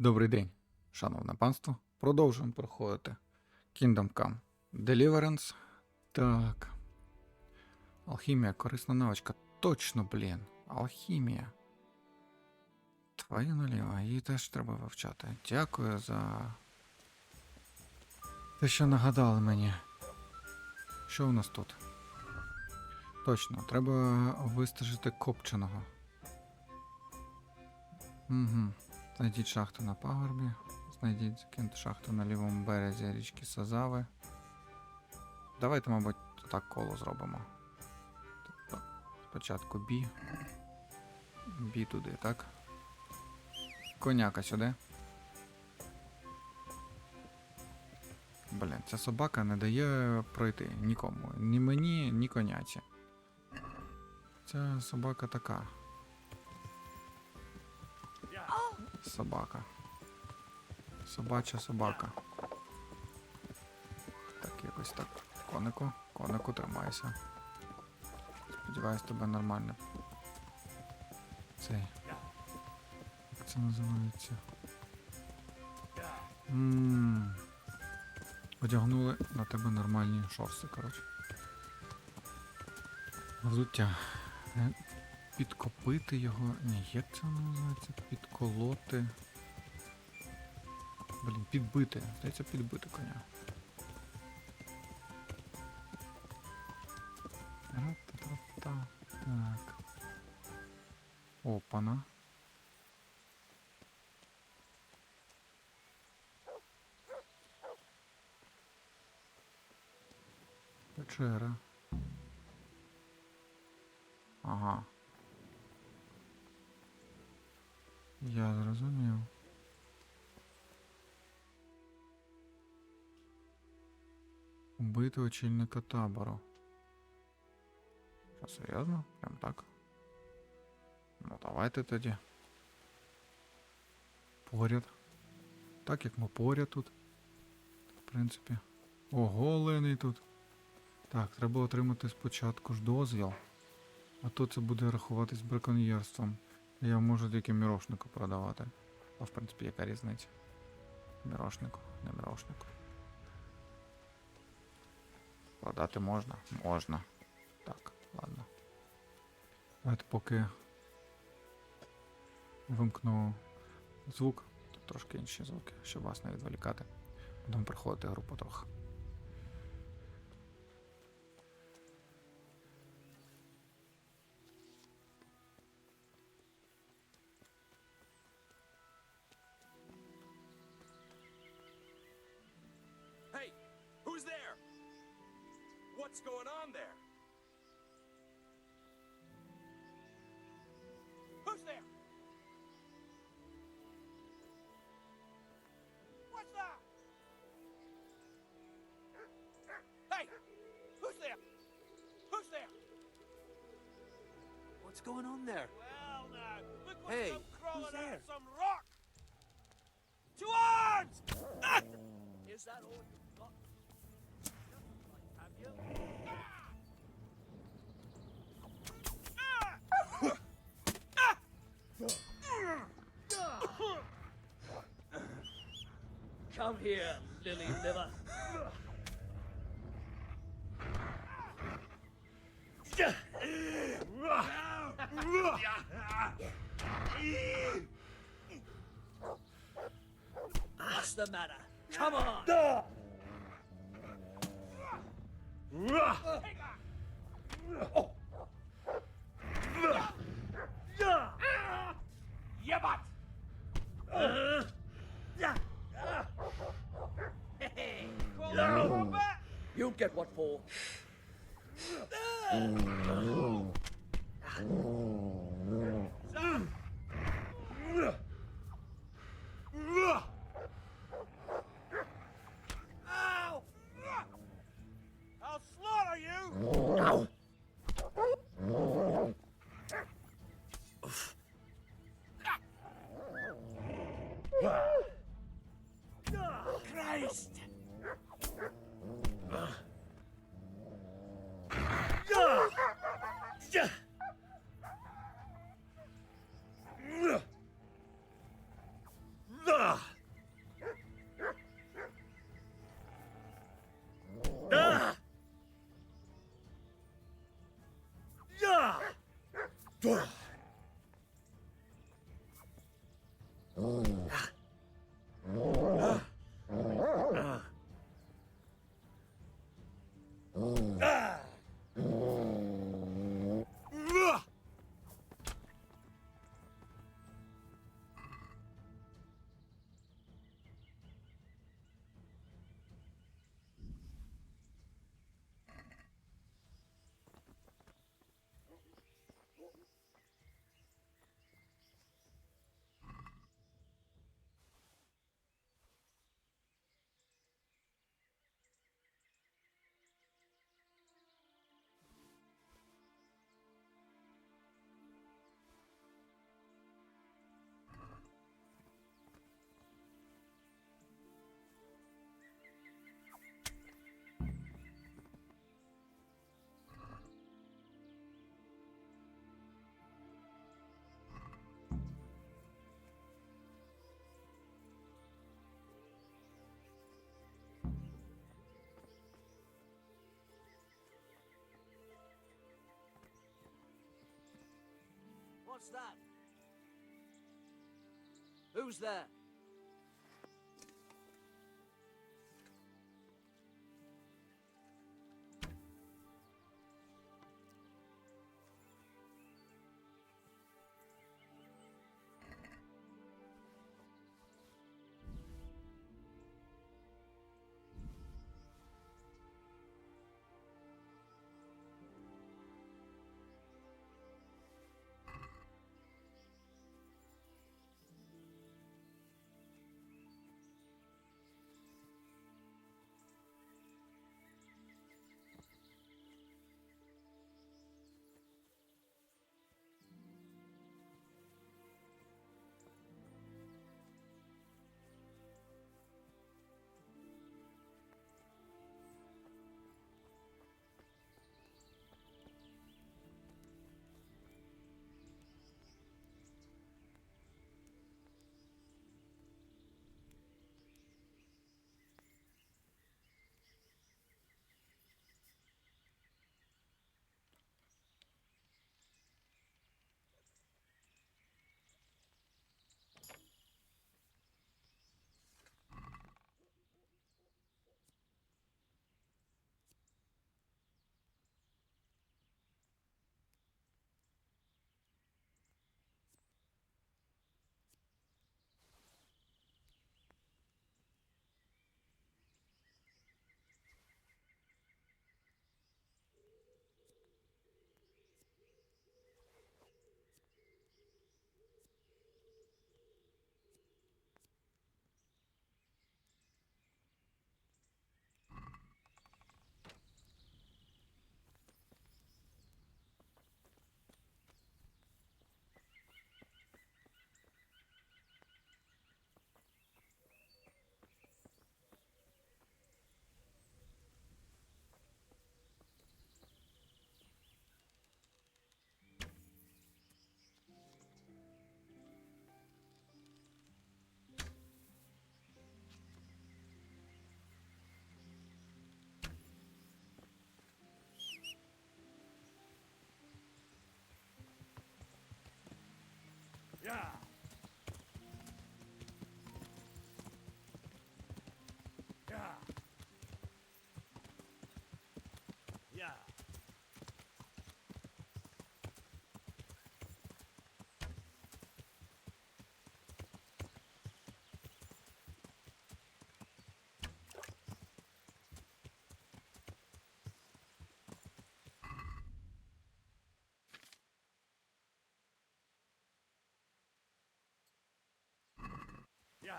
Добрий день, шановне панство. Продовжуємо проходити Kingdom Come Deliverance. Так. Алхімія, корисна навичка. Точно, блін. Алхімія. Твою наліво, її теж треба вивчати. Дякую за те, що нагадали мені. Що у нас тут? Точно, треба вистежити Копченого. Угу. Знайдіть шахту на пагорбі. Знайдіть закинуту шахту на лівому березі річки Сазави. Давайте, мабуть, так коло зробимо. Тобто, спочатку бі. Бі туди, так? Коняка сюди. Блін, ця собака не дає пройти нікому. Ні мені, ні коняці. Ця собака така. Собака. Собача собака. Так, якось так. Конику, тримайся. Сподіваюсь, тебе нормально. Цей. Як це називається? Одягнули на тебе нормальні шорси, коротше. Взуття. Підкопити його. Ні, як це воно називається? Підколоти. Блін, підбити. Здається, підбити коня. Ра-та-та-та. Так. Опана. Печера. Ага. Я зрозумів. Убити очільника табору. Що, серйозно? Прям так? Ну, давайте тоді. Поряд. Так як ми поряд тут. В принципі. Оголений тут. Так, треба отримати спочатку ж дозвіл. А то це буде рахуватись браконьєрством. Я можу тільки мірошнику продавати. А в принципі, яка різниця? Мірошнику, не мірошнику. Продати можна? Можна. Так, ладно. Давайте поки вимкну звук, тут трошки інші звуки, щоб вас не відволікати. Будемо проходити гру потроху. Hey, who's there? What's going on there? Who's there? What's that? Hey, who's there? Who's there? What's going on there? Well, now, look what's Hey, come crawling who's out there? of some rock. To arms! Ah! Is that all you've got? Have you? Come here, lily liver. What's the matter? Come on! Yebat! Call that combat? You'll get what for. Ow! I'll slaughter you! Christ! What's that? Who's there? Yeah. Yeah. Yeah. Yeah.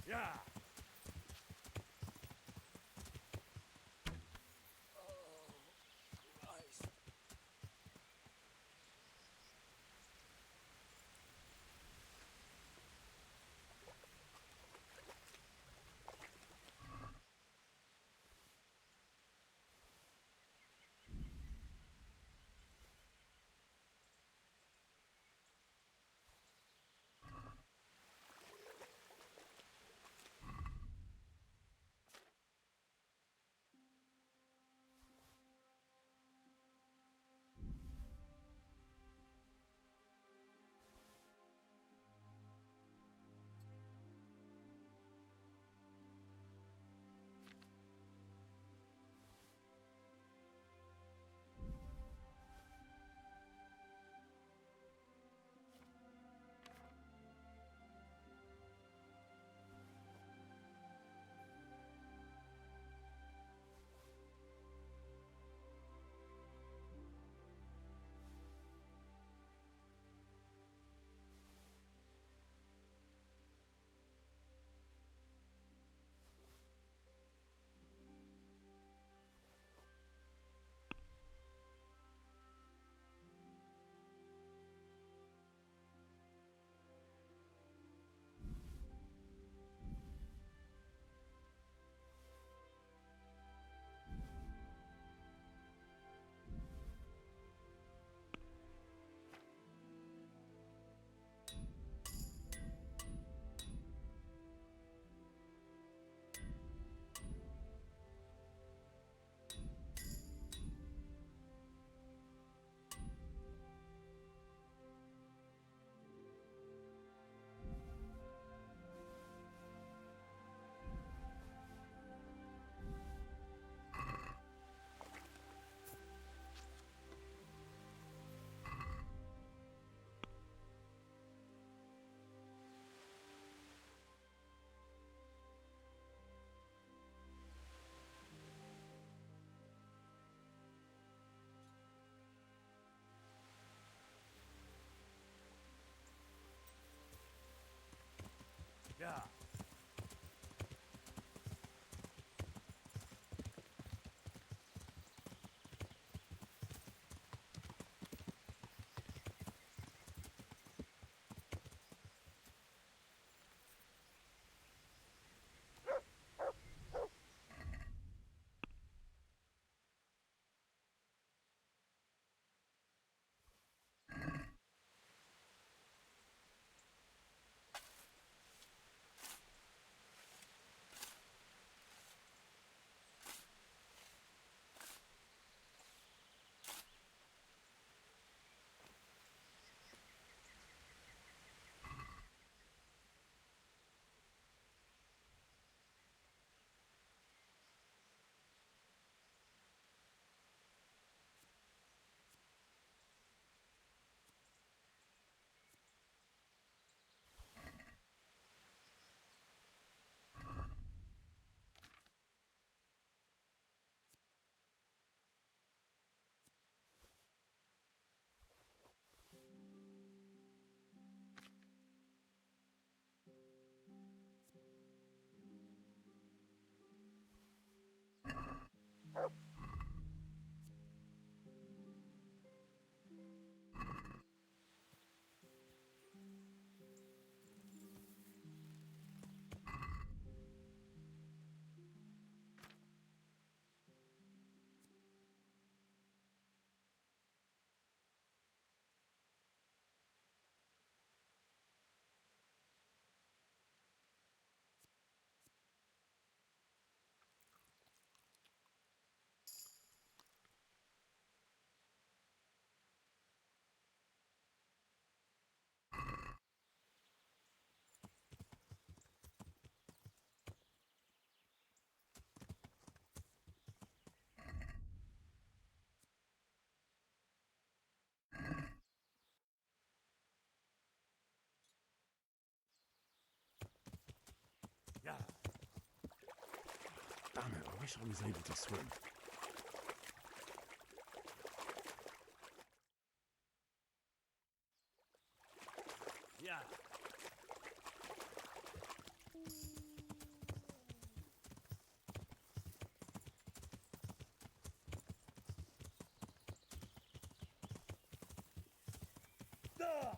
Yeah. Christ. Yeah. Yeah. Damn it, I wish I was able to swim. Yeah. Ah!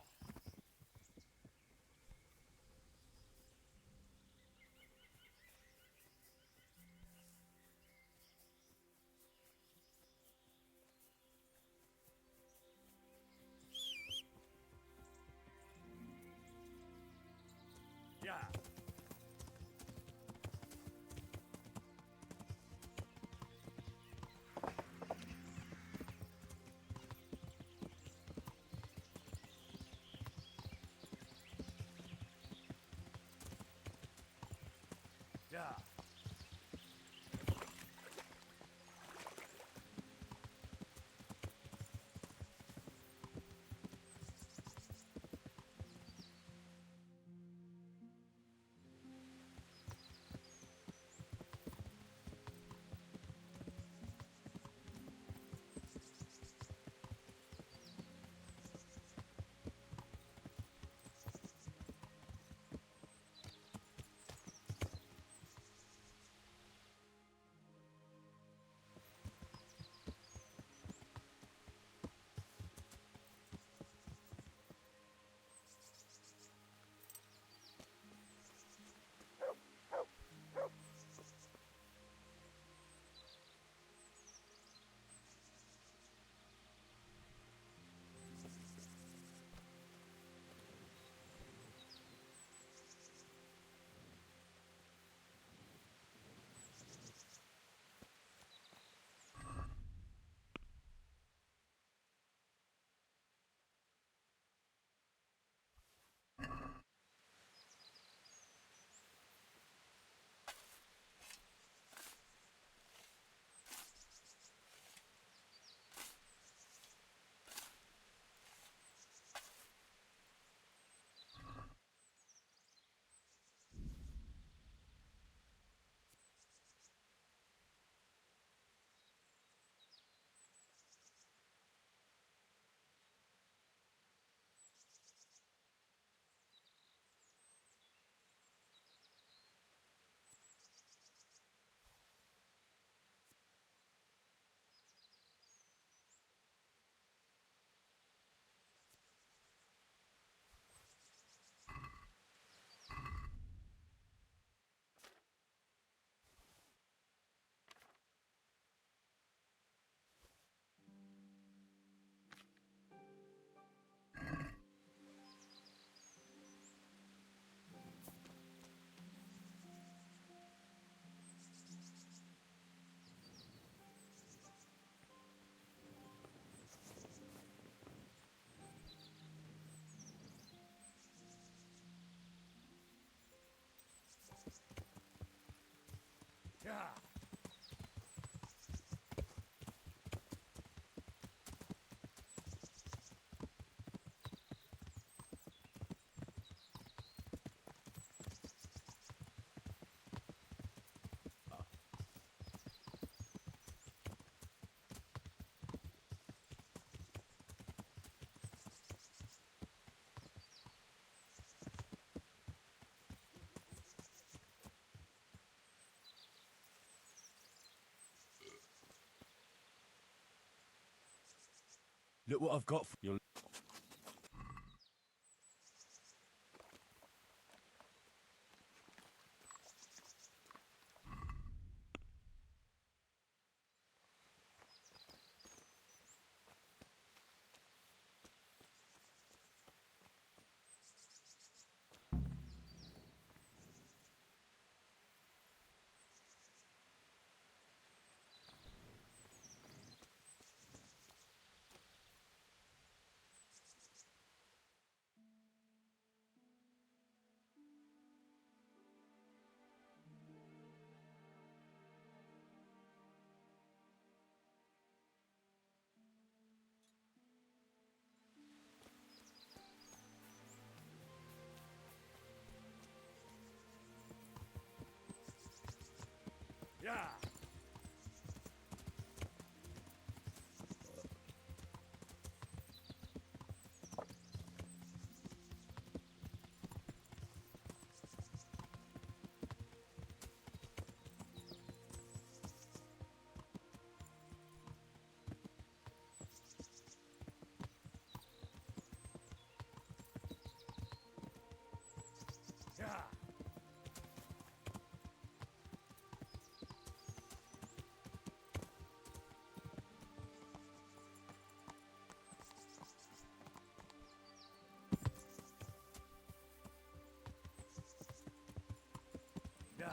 Look what I've got for you. Yeah. Yeah. Yeah.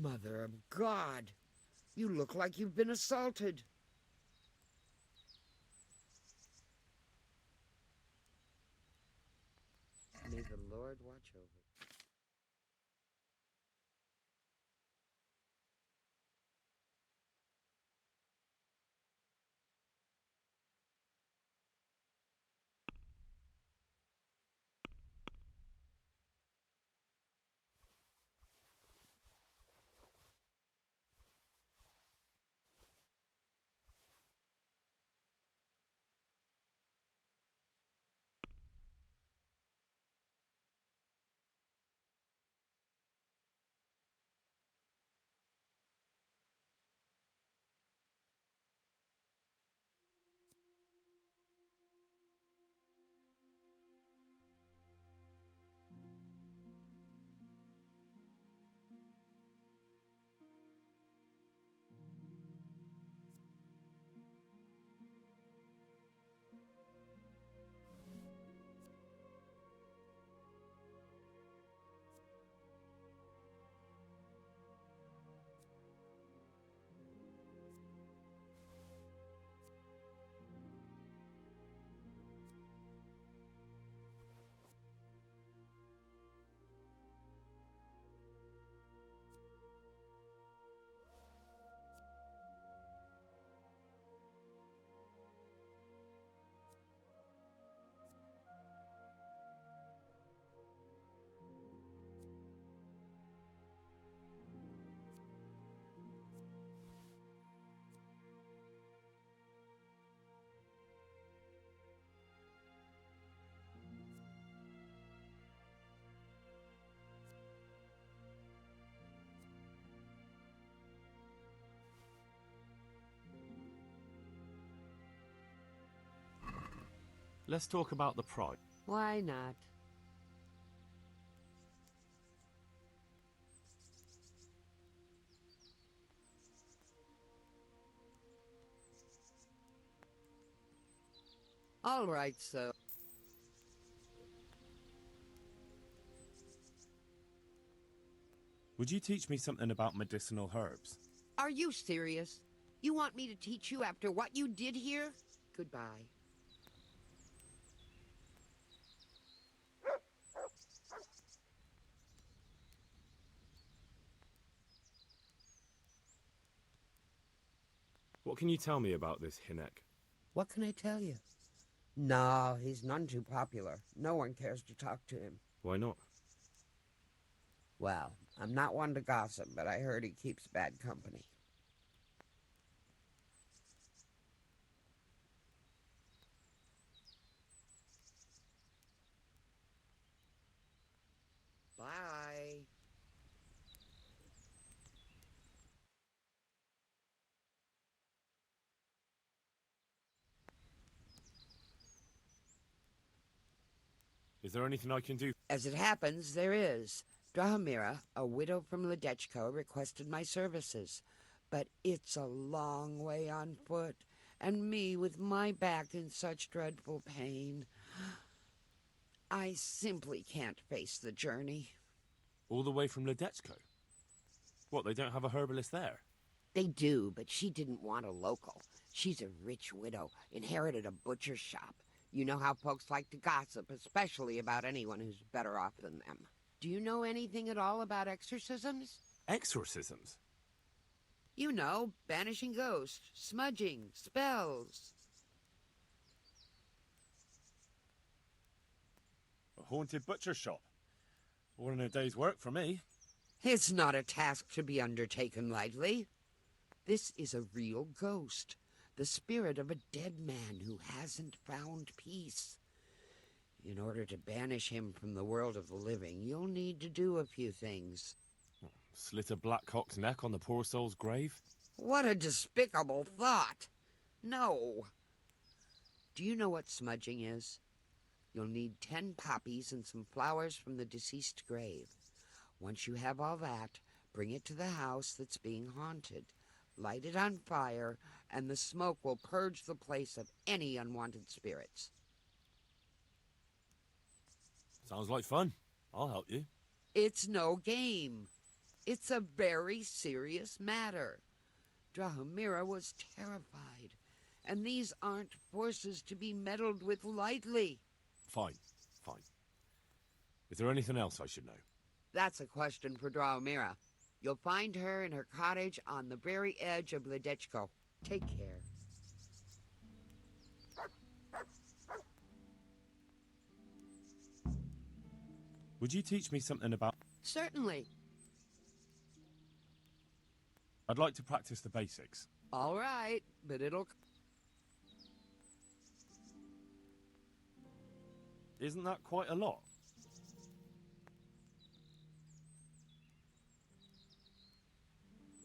Mother of God! You look like you've been assaulted. May the Lord watch over you. Let's talk about the project. Why not? All right, so. Would you teach me something about medicinal herbs? Are you serious? You want me to teach you after what you did here? Goodbye. What can you tell me about this Hinek? What can I tell you? No, he's none too popular. No one cares to talk to him. Why not? Well, I'm not one to gossip, but I heard he keeps bad company. Bye. Is there anything I can do? As it happens, there is. Drahomira, a widow from Ledechko, requested my services. But it's a long way on foot, and me with my back in such dreadful pain. I simply can't face the journey. All the way from Ledechko? What, they don't have a herbalist there? They do, but she didn't want a local. She's a rich widow, inherited a butcher's shop. You know how folks like to gossip, especially about anyone who's better off than them. Do you know anything at all about exorcisms? Exorcisms? You know, banishing ghosts, smudging, spells. A haunted butcher shop? More than a day's work for me. It's not a task to be undertaken lightly. This is a real ghost, the spirit of a dead man who hasn't found peace. In order to banish him from the world of the living, you'll need to do a few things. Slit a black cock's neck on the poor soul's grave? What a despicable thought! No. Do you know what smudging is? You'll need 10 poppies and some flowers from the deceased grave. Once you have all that, bring it to the house that's being haunted. Light it on fire, and the smoke will purge the place of any unwanted spirits. Sounds like fun. I'll help you. It's no game. It's a very serious matter. Drahomira was terrified, and these aren't forces to be meddled with lightly. Fine, fine. Is there anything else I should know? That's a question for Drahomira. You'll find her in her cottage on the very edge of Ledechko. Take care. Would you teach me something about... Certainly. I'd like to practice the basics. All right, but it'll... Isn't that quite a lot?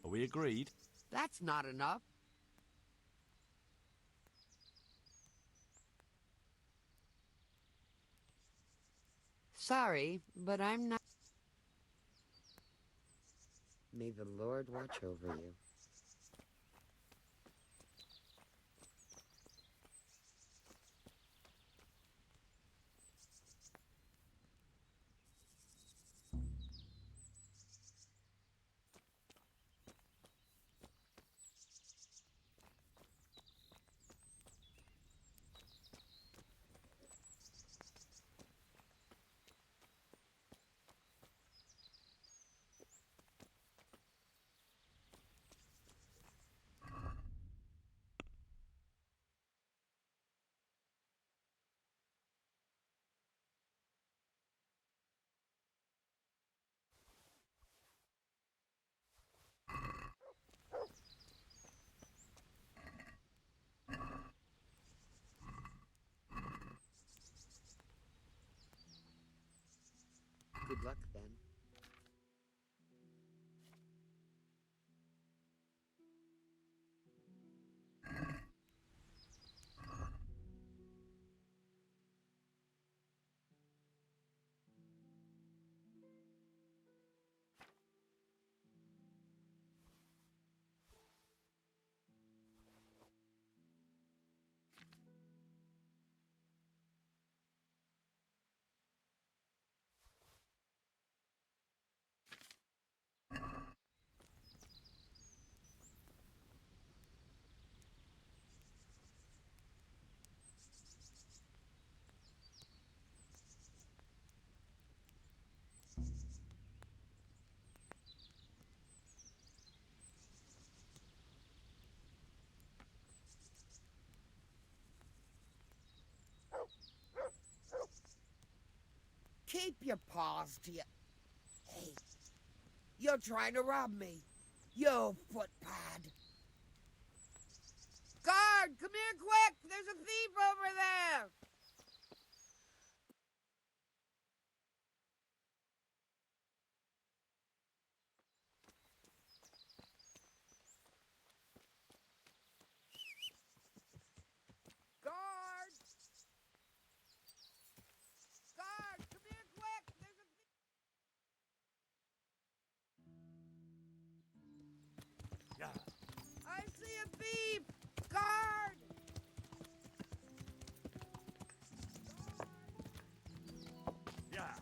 Are we agreed? That's not enough. Sorry, but I'm not... May the Lord watch over you. Good luck, then. Keep your paws to your... Hey, you're trying to rob me. You footpad. Guard, come here quick! There's a thief over there! Guard! Guard, come here quick! There's a thief! Yeah. I see a thief! Guard! Yeah.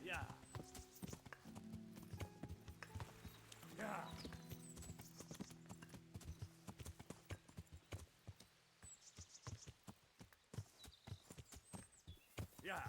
Yeah. Yeah. Yeah.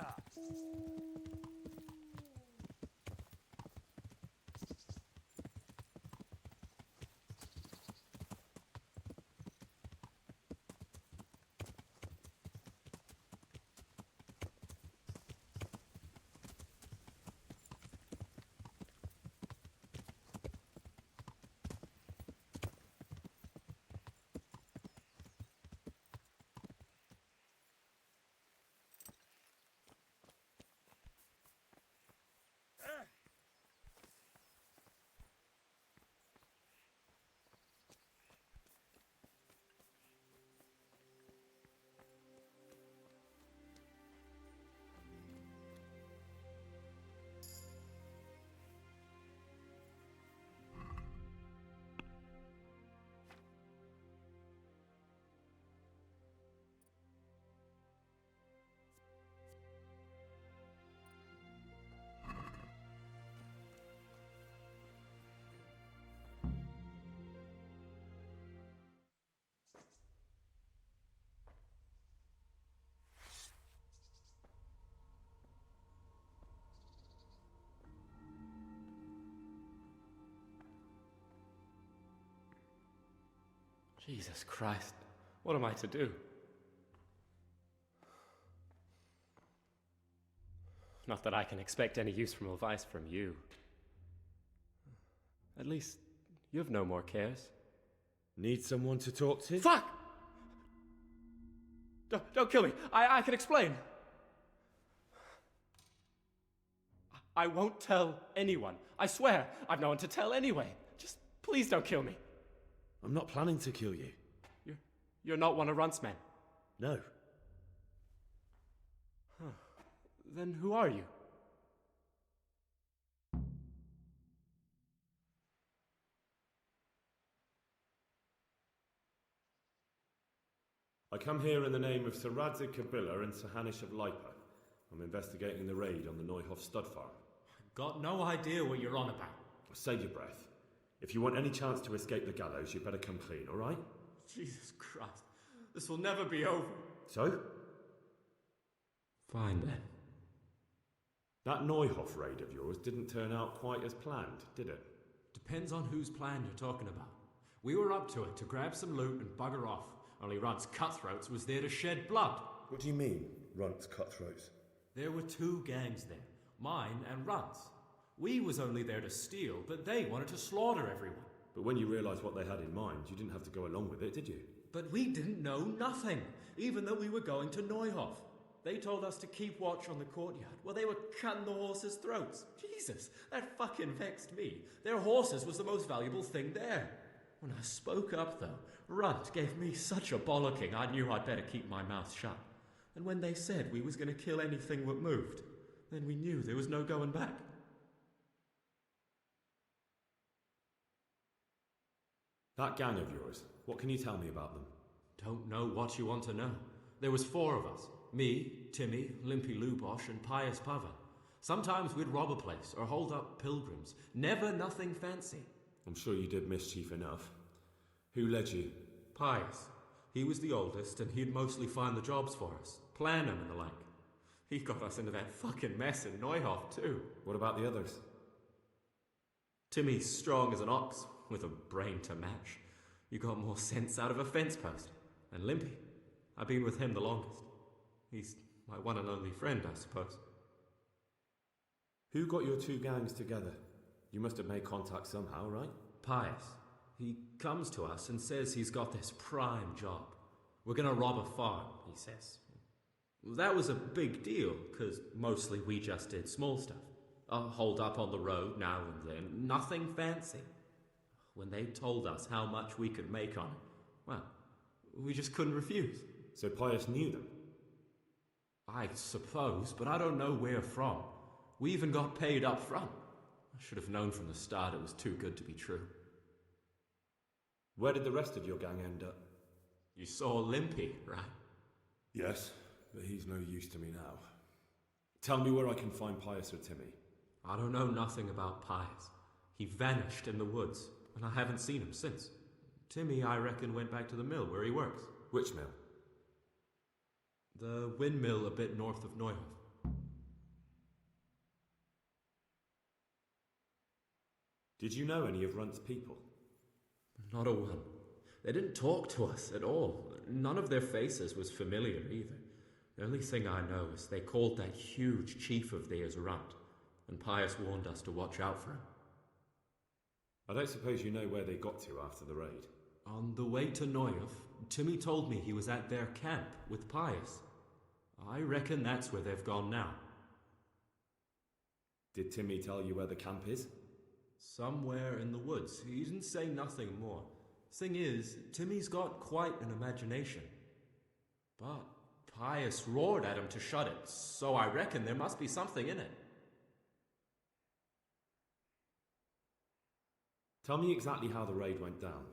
Yeah. Jesus Christ, what am I to do? Not that I can expect any useful advice from you. At least, you've no more cares. Need someone to talk to? Fuck! Don't kill me. I can explain. I won't tell anyone. I swear, I've no one to tell anyway. Just please don't kill me. I'm not planning to kill you. You're not one of Runt's men. No. Then who are you? I come here in the name of Sir Radzig Kabila and Sir Hanish of Lipa. I'm investigating the raid on the Neuhoff stud farm. Got no idea what you're on about. Save your breath. If you want any chance to escape the gallows, you better come clean, all right? Jesus Christ. This will never be over. So? Fine then. That Neuhoff raid of yours didn't turn out quite as planned, did it? Depends on whose plan you're talking about. We were up to it to grab some loot and bugger off. Only Runt's cutthroats was there to shed blood. What do you mean, Runt's cutthroats? There were two gangs there, mine and Runt's. We was only there to steal, but they wanted to slaughter everyone. But when you realised what they had in mind, you didn't have to go along with it, did you? But we didn't know nothing, even though we were going to Neuhoff. They told us to keep watch on the courtyard while they were cutting the horses' throats. Jesus, that fucking vexed me. Their horses was the most valuable thing there. When I spoke up, though, Runt gave me such a bollocking I knew I'd better keep my mouth shut. And when they said we was going to kill anything that moved, then we knew there was no going back. That gang of yours, what can you tell me about them? Don't know what you want to know. There was 4 of us. Me, Timmy, Limpy Lubosh, and Pius Pava. Sometimes we'd rob a place or hold up pilgrims. Never nothing fancy. I'm sure you did mischief enough. Who led you? Pius. He was the oldest, and he'd mostly find the jobs for us, plan them and the like. He got us into that fucking mess in Neuhof, too. What about the others? Timmy's strong as an ox, with a brain to match. You got more sense out of a fence post. And Limpy, I've been with him the longest. He's my one and only friend, I suppose. Who got your two gangs together? You must have made contact somehow, right? Pius. He comes to us and says he's got this prime job. We're gonna rob a farm, he says. That was a big deal, because mostly we just did small stuff. Hold up on the road now and then, nothing fancy. When they told us how much we could make on it, well, we just couldn't refuse. So Pius knew them? I suppose, but I don't know where from. We even got paid up front. I should have known from the start it was too good to be true. Where did the rest of your gang end up? You saw Limpy, right? Yes, but he's no use to me now. Tell me where I can find Pius or Timmy. I don't know nothing about Pius. He vanished in the woods, and I haven't seen him since. Timmy, I reckon, went back to the mill where he works. Which mill? The windmill a bit north of Neuhof. Did you know any of Runt's people? Not a one. They didn't talk to us at all. None of their faces was familiar either. The only thing I know is they called that huge chief of theirs Runt, and Pius warned us to watch out for him. I don't suppose you know where they got to after the raid? On the way to Neuhof, Timmy told me he was at their camp with Pius. I reckon that's where they've gone now. Did Timmy tell you where the camp is? Somewhere in the woods. He didn't say nothing more. Thing is, Timmy's got quite an imagination. But Pius roared at him to shut it, so I reckon there must be something in it. Tell me exactly how the raid went down.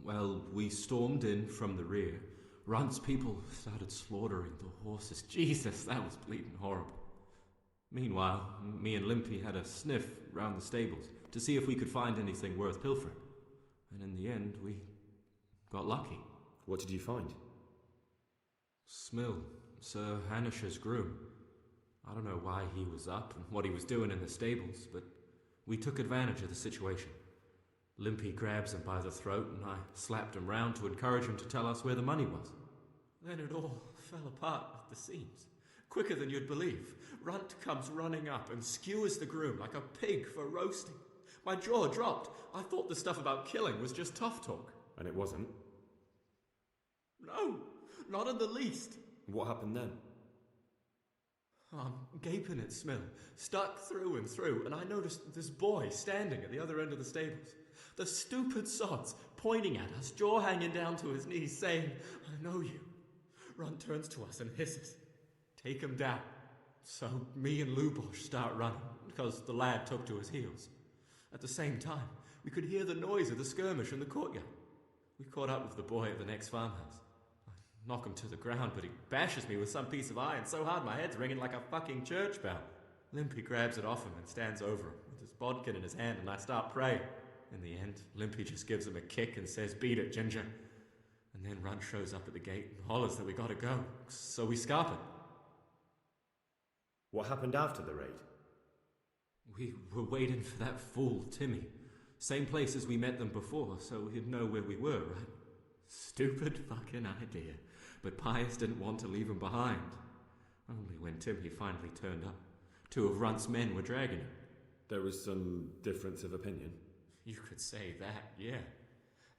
Well, we stormed in from the rear. Runt's people started slaughtering the horses. Jesus, that was bleeding horrible. Meanwhile, me and Limpy had a sniff round the stables to see if we could find anything worth pilfering. And in the end, we got lucky. What did you find? Smill, Sir Hanish's groom. I don't know why he was up and what he was doing in the stables, but we took advantage of the situation. Limpy grabs him by the throat and I slapped him round to encourage him to tell us where the money was. Then it all fell apart at the seams. Quicker than you'd believe. Runt comes running up and skewers the groom like a pig for roasting. My jaw dropped. I thought the stuff about killing was just tough talk. And it wasn't? No, not in the least. What happened then? I'm gaping at Smill, stuck through and through, and I noticed this boy standing at the other end of the stables. The stupid sods pointing at us, jaw hanging down to his knees, saying, "I know you." Runt turns to us and hisses, "Take him down." So me and Lubosh start running, because the lad took to his heels. At the same time, we could hear the noise of the skirmish in the courtyard. We caught up with the boy at the next farmhouse. I knock him to the ground, but he bashes me with some piece of iron so hard my head's ringing like a fucking church bell. Limpy grabs it off him and stands over him with his bodkin in his hand, and I start praying. In the end, Limpy just gives him a kick and says, "Beat it, Ginger." And then Runt shows up at the gate and hollers that we gotta go, so we scarp it. What happened after the raid? We were waiting for that fool, Timmy. Same place as we met them before, so he'd know where we were, right? Stupid fucking idea. But Pius didn't want to leave him behind. Only when Timmy finally turned up, two of Runt's men were dragging him. There was some difference of opinion. You could say that, yeah.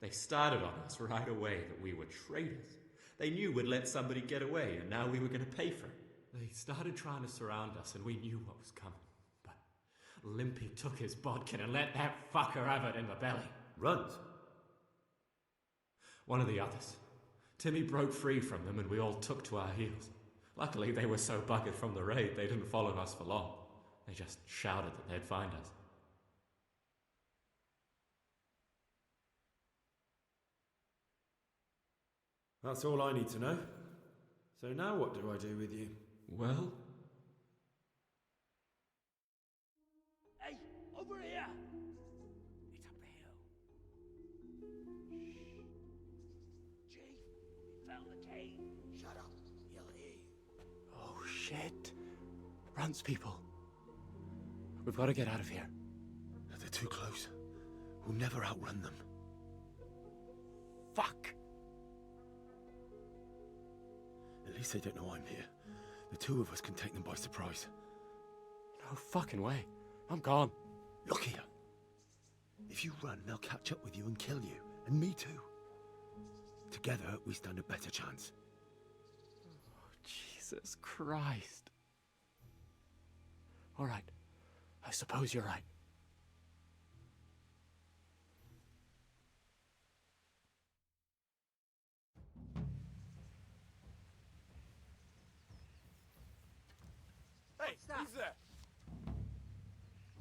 They started on us right away that we were traitors. They knew we'd let somebody get away, and now we were going to pay for it. They started trying to surround us, and we knew what was coming. But Limpy took his bodkin and let that fucker have it in the belly. Runt? One of the others. Timmy broke free from them, and we all took to our heels. Luckily, they were so buggered from the raid, they didn't follow us for long. They just shouted that they'd find us. That's all I need to know. So now what do I do with you? Well, Hey, over here! It's up the hill. Shh. Chief, we found the cave. Shut up, he'll hear you. Oh, shit. Runs, people. We've got to get out of here. They're too close. We'll never outrun them. Fuck! At least they don't know I'm here. The two of us can take them by surprise. No fucking way. I'm gone. Look here. If you run, they'll catch up with you and kill you. And me too. Together, we stand a better chance. Jesus Christ. All right. I suppose you're right. Hey, who's there?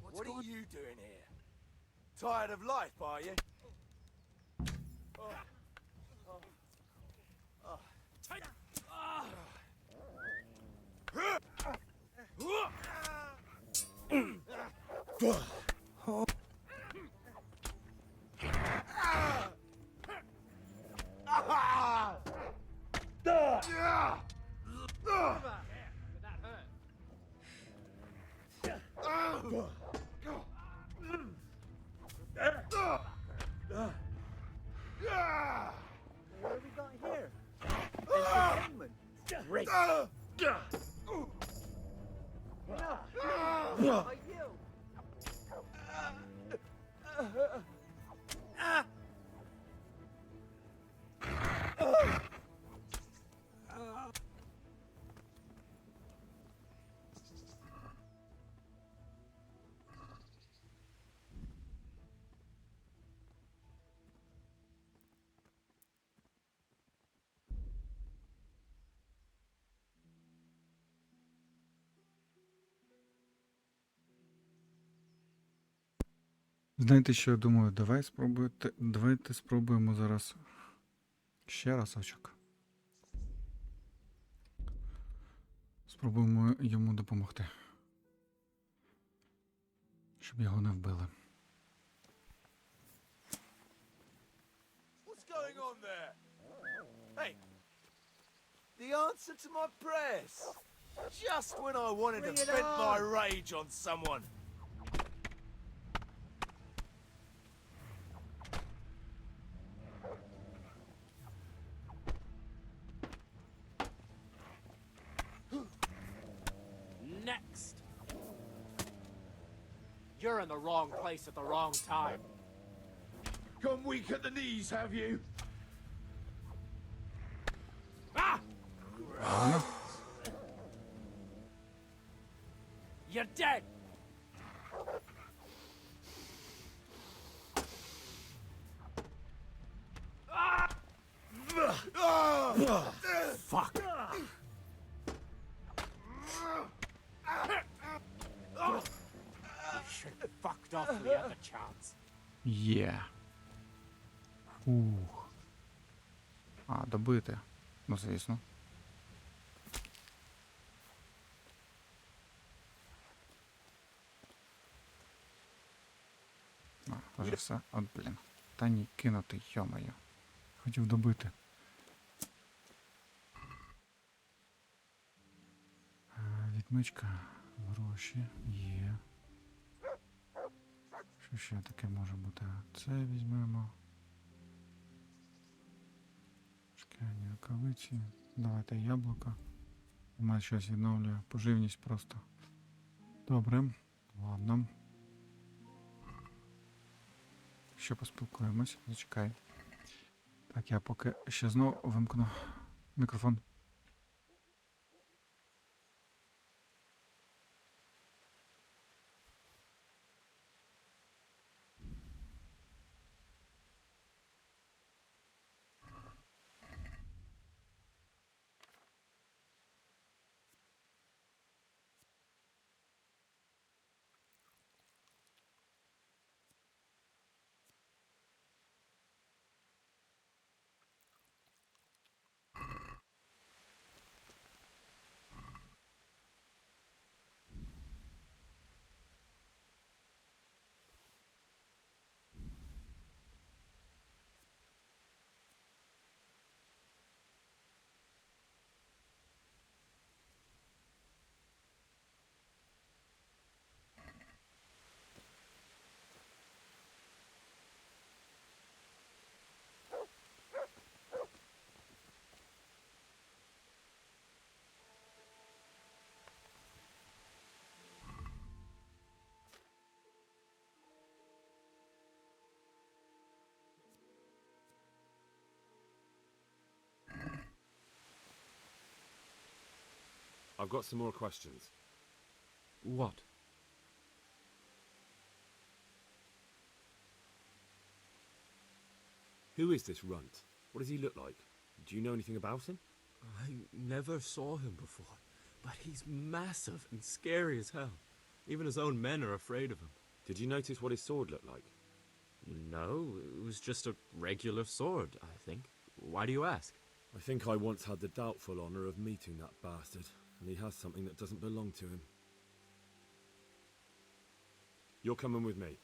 What are you doing here? Tired of life, are you? Take. What have we got here? Entertainment. Great. Enough. Are you? Знаєте, що я думаю? Давайте спробуємо зараз ще разочок. Спробуємо йому допомогти. Щоб його не вбили. What's going on there? Hey, the answer to my prayers. Just when I wanted to Bring it vent my on. rage on someone. Next. You're in the wrong place at the wrong time. Gone weak at the knees, have you? Ah! You're dead. Fuck. You should have fucked off when you had the chance. Є. Ух. А, добити. Ну, звісно. А, вже все. От, блін. Та ні, кинути, йо-моє. Хотів добити. Відмичка. Гроші. Є. Що ще таке може бути? Це візьмемо. Шкляні рукавиці. Давайте яблуко. Має щось відновлює. Поживність просто. Добре. Ладно. Ще поспілкуємось. Зачекай. Так, я поки ще знову вимкну мікрофон. I've got some more questions. What? Who is this runt? What does he look like? Do you know anything about him? I never saw him before, but he's massive and scary as hell. Even his own men are afraid of him. Did you notice what his sword looked like? No, it was just a regular sword, I think. Why do you ask? I think I once had the doubtful honor of meeting that bastard, and he has something that doesn't belong to him. You're coming with me.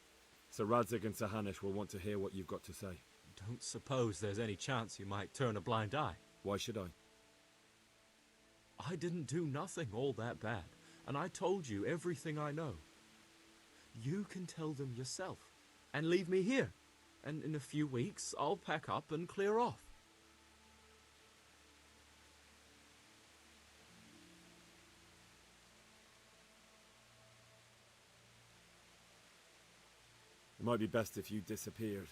Sir Radzig and Sir Hanush will want to hear what you've got to say. Don't suppose there's any chance you might turn a blind eye. Why should I? I didn't do nothing all that bad, and I told you everything I know. You can tell them yourself, and leave me here, and in a few weeks I'll pack up and clear off. It might be best if you disappeared.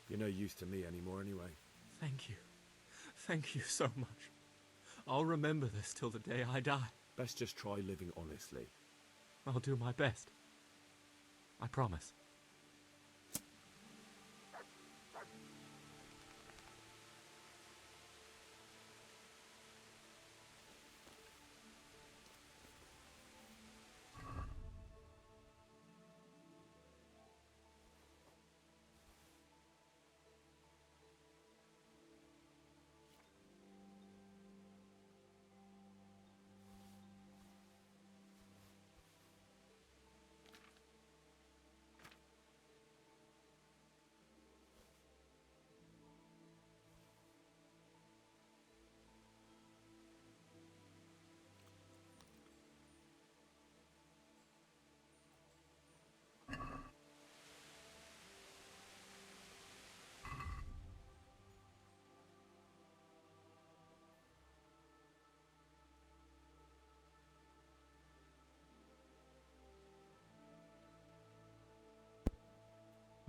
You're no use to me anymore anyway. Thank you. Thank you so much. I'll remember this till the day I die. Best just try living honestly. I'll do my best. I promise.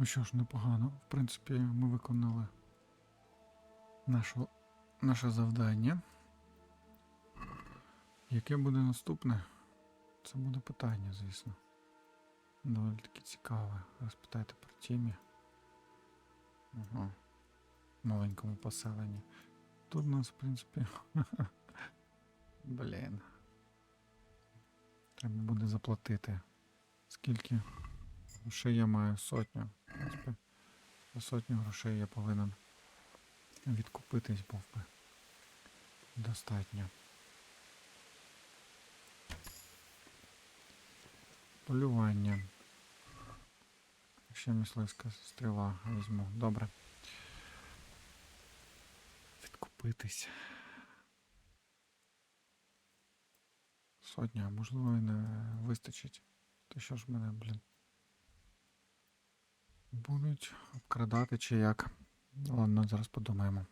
Ну що ж, непогано. В принципі, ми виконали наше завдання. Яке буде наступне? Це буде питання, звісно. Доволі таки цікаве. Розпитайте про Тімі. Ага. В маленькому поселенні. Тут у нас, в принципі... Блін. Треба буде заплатити. Скільки грошей я маю? 100. В принципі, за 100 грошей я повинен відкупитись, був би достатньо. Полювання. Ще мисливська стріла візьму. Добре. Відкупитись. 100, а можливо і не вистачить. То що ж мене, блін, будуть обкрадати чи як? Ладно, зараз подумаємо.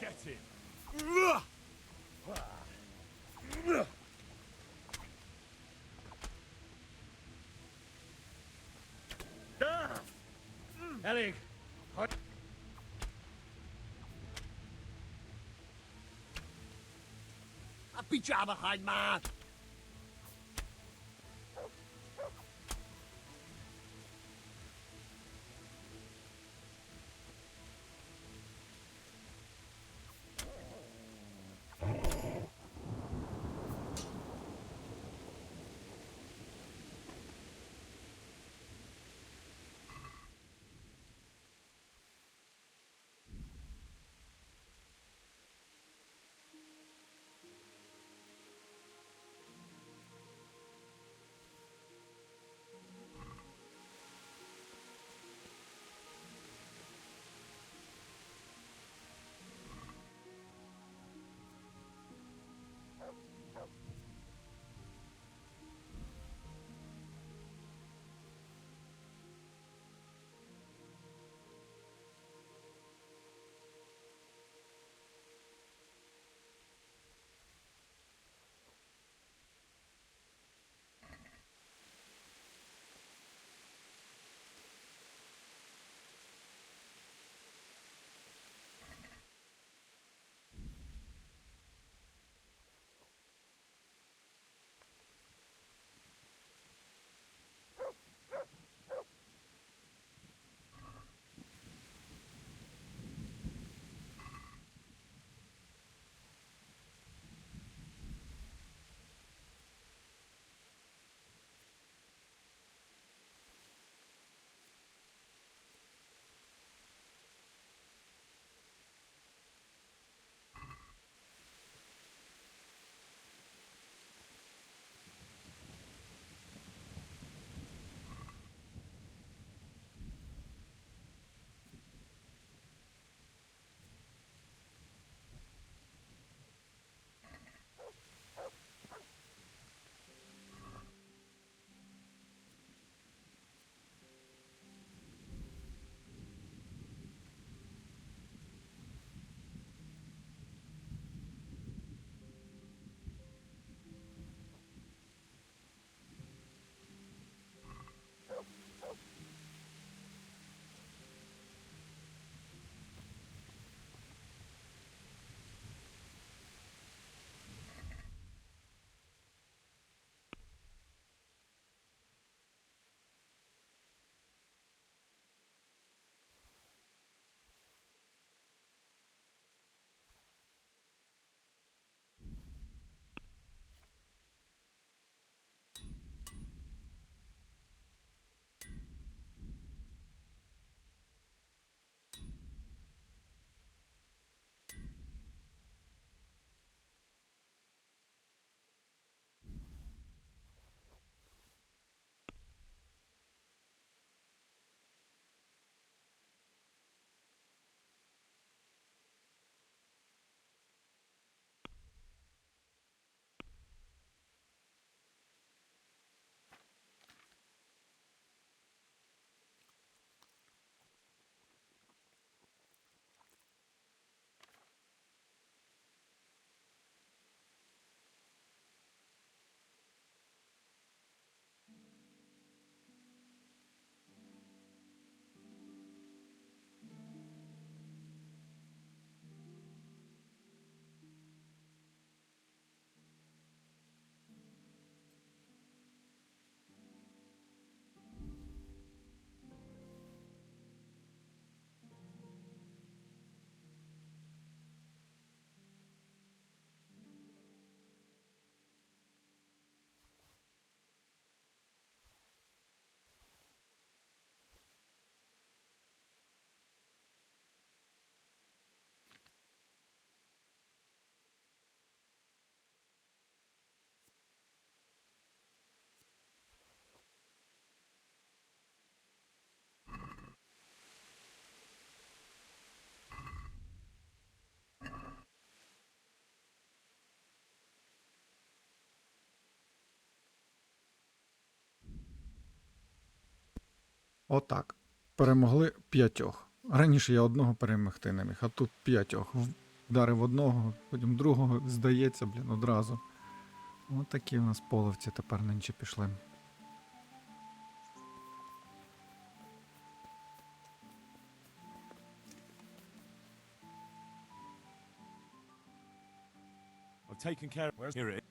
Get him. Ellie, I'll beat you out behind, man. Отак. Перемогли 5. Раніше я одного перемогти не міг, а тут 5. Вдарив одного, потім другого, здається, одразу. Ось такі у нас половці тепер нинче пішли. I've taken care of. Where's here it?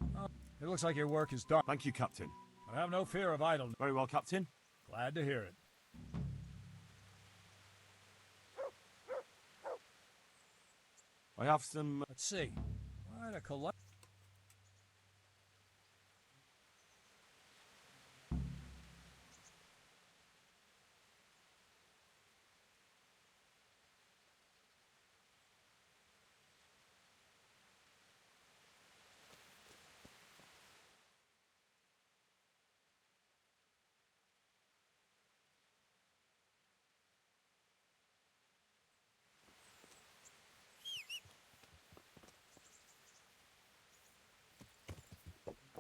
It looks like your work is done. Thank you, Captain. I have no fear of idleness. Very well, Captain. Glad to hear it. I have some. Let's see. Quite a collect.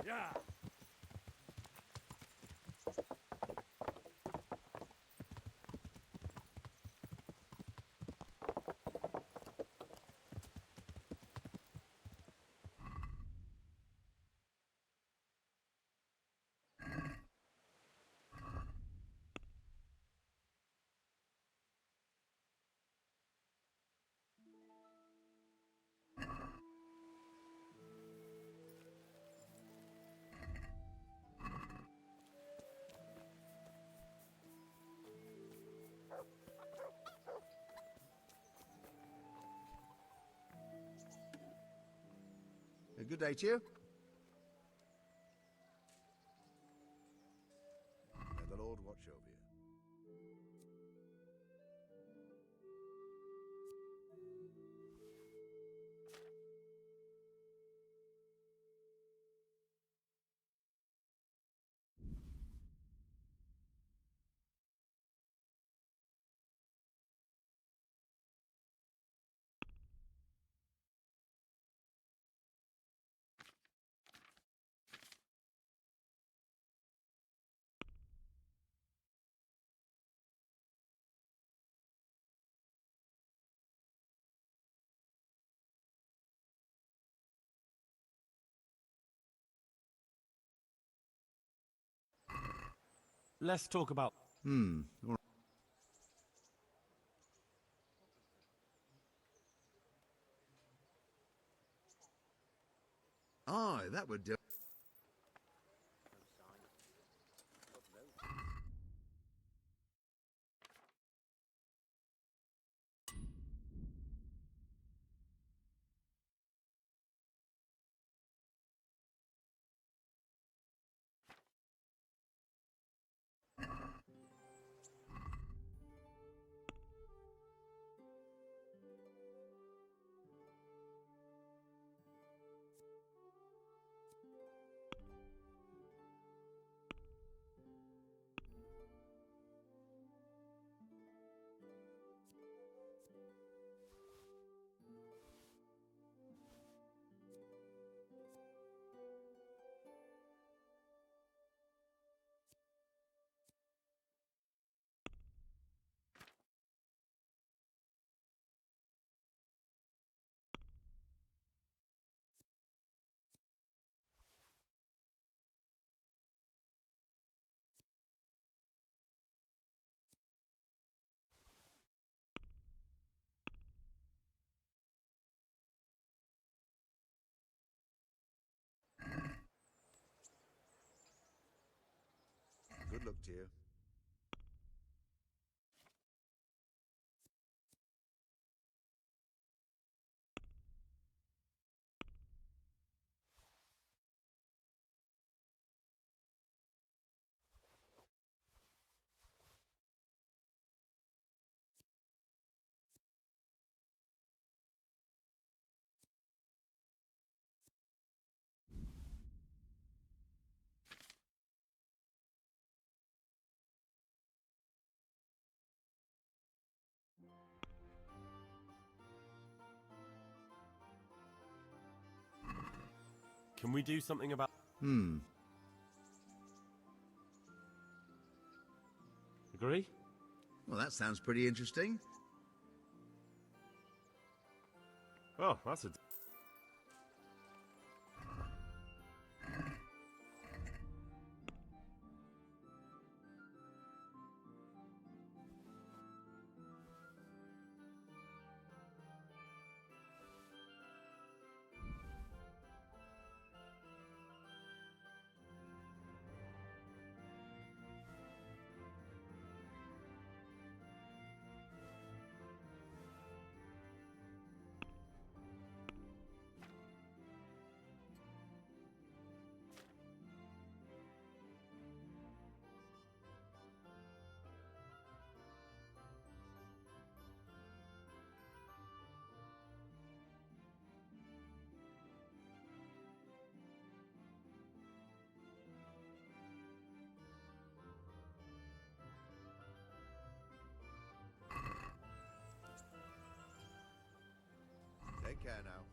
Yeah. A good day to you. May the Lord watch over you. Let's talk about. Aye, that would do. Good luck to you. Can we do something about? Hmm. Agree? Well, that sounds pretty interesting. Oh, that's a... Take care now.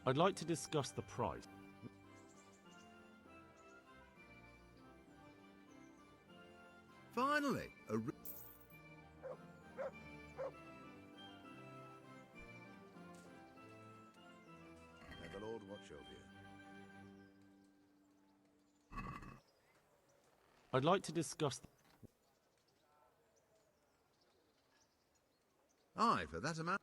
I'd like to discuss the price. Finally, a May the Lord watch over you. I'd like to discuss... Aye, for that amount.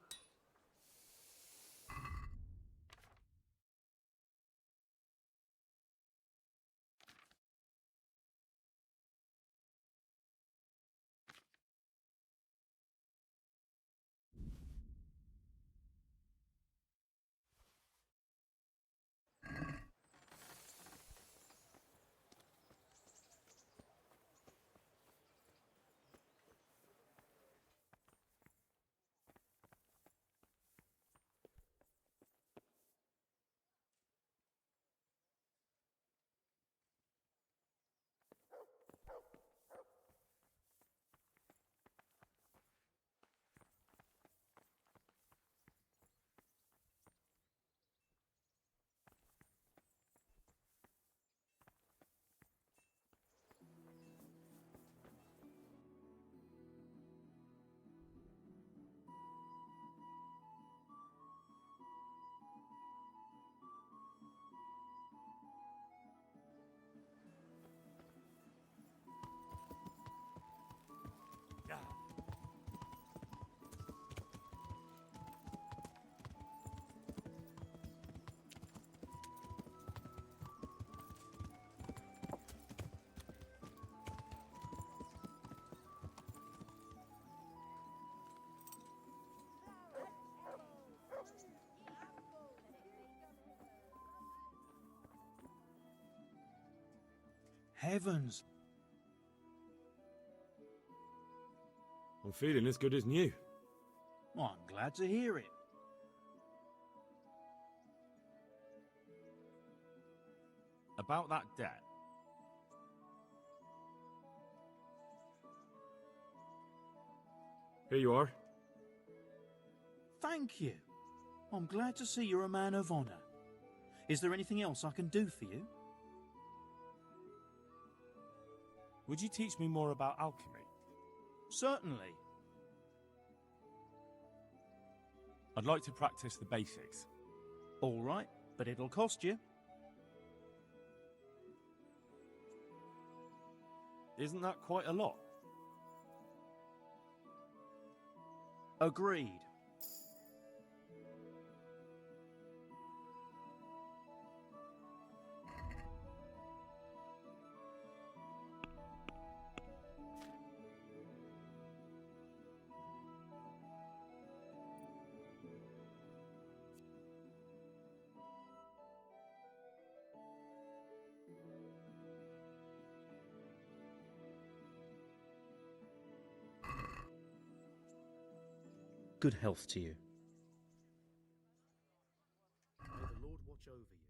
Heavens! I'm feeling as good as new. Well, I'm glad to hear it. About that debt. Here you are. Thank you. I'm glad to see you're a man of honor. Is there anything else I can do for you? Would you teach me more about alchemy? Certainly. I'd like to practice the basics. All right, but it'll cost you. Isn't that quite a lot? Agreed. Good health to you. May the Lord watch over you.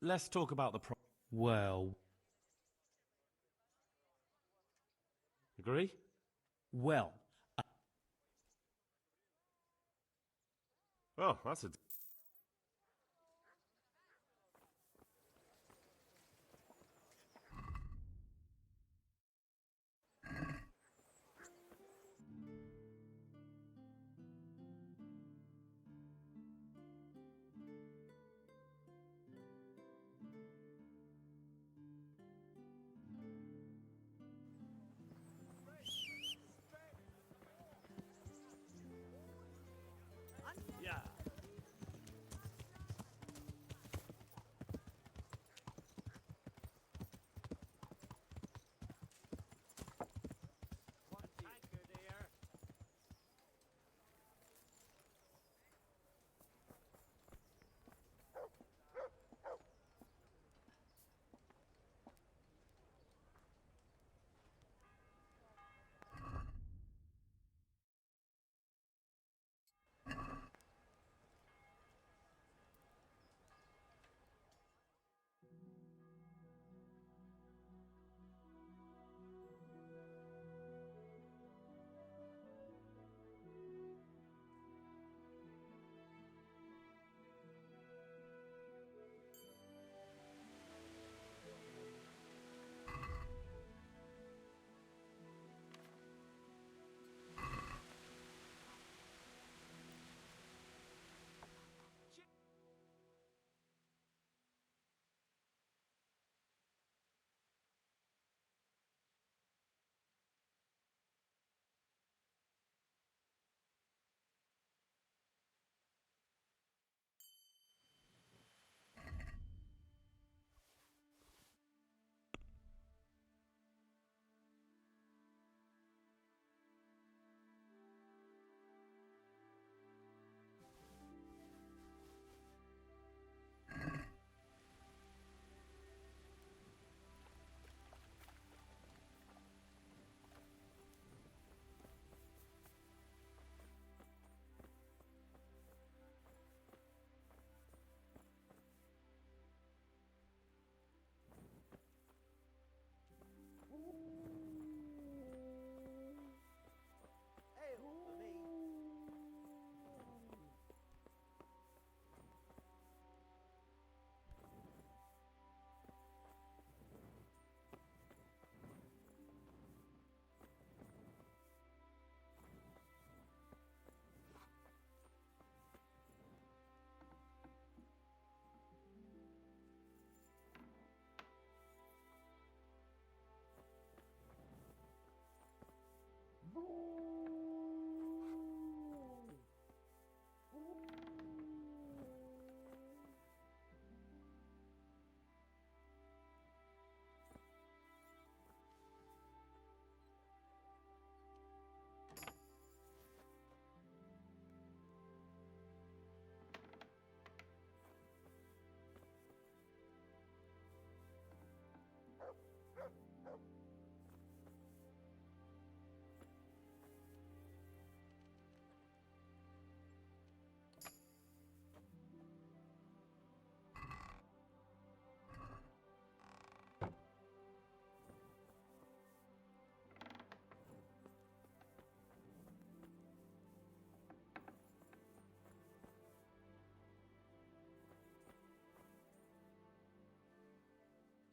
Let's talk about the Well, Agree? well, Oh, that's a... Yeah.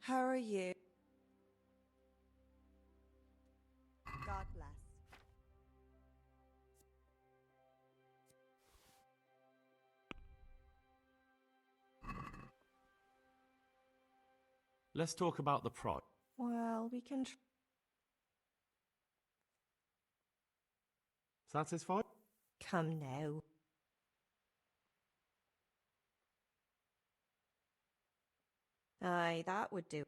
How are you? God bless. Let's talk about the prod. Well, we can. Satisfied? Come now. Aye, that would do.